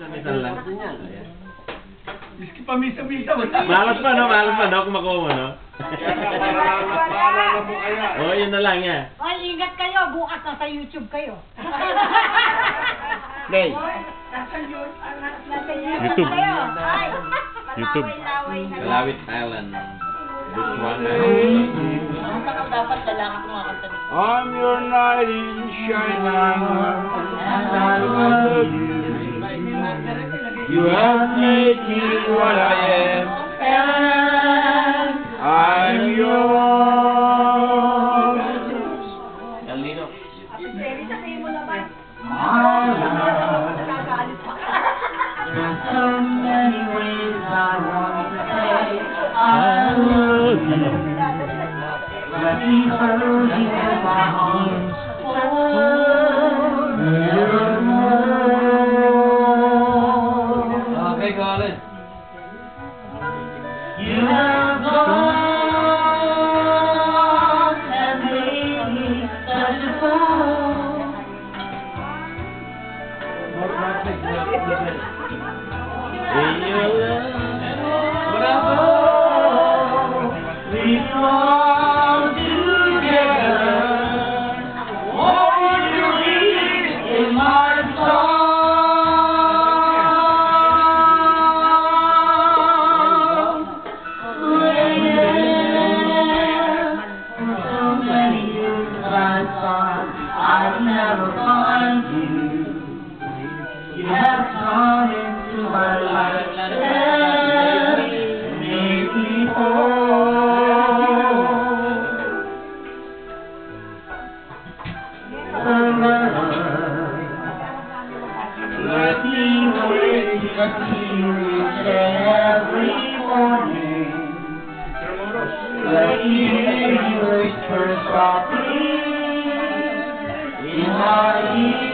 Misa-misa lang. Iski pa misa-misa. Malas pa, no? Malas pa, no? Kung makuha mo, no? Maalala mo kaya. Oo, yun na lang, yan. Ay, ingat kayo. Bukas nasa YouTube kayo. Play. Nasa YouTube. YouTube kayo. Ay, YouTube. malaway-laway na. Kalawit Island. Butuanga. Dapat lalaki kumakanta nito. I'm your knight in shining armor, and I love you. You have made me what I am, and I'm yours. El Nino. Jerry, sabihin mo naman. My love. Nagagalit pa. There's so many ways I want to say I love you. Let me hold you in my arms forevermore. Okay, Colin. You have gone and made me such a fool. We belong together. Won't you leave in my song? So many years I thought I'd never find you. You have gone into my life and made me whole. Let me wake you each and every morning. Let me hear you whisper softly in my ear.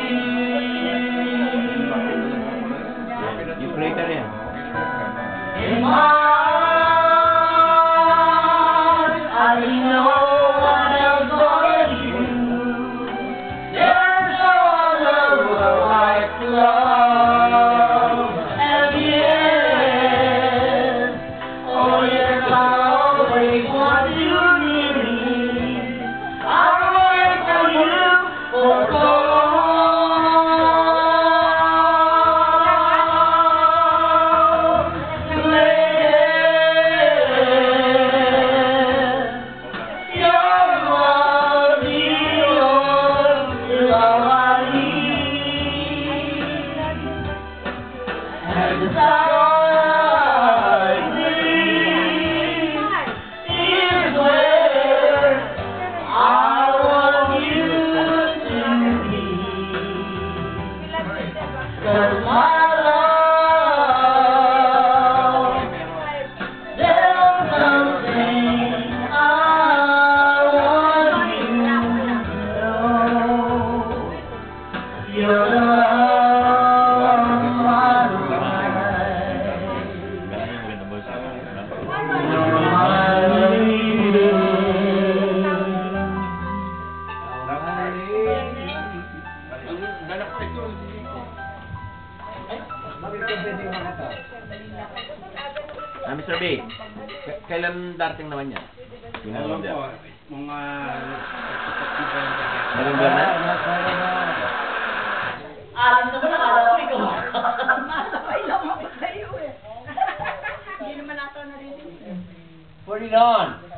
You play ka rin. In my heart, I know what else but you. There's no other world like love. And yes, oh yes, I always want you near me. I'll wait for you for so long. Mr. B, kailan darating naman yan? Alam ko, mga November na? Alam naman, nakala ko ikaw. Ay, lamang pa sa'yo eh. Hindi naman ako narinig. 49!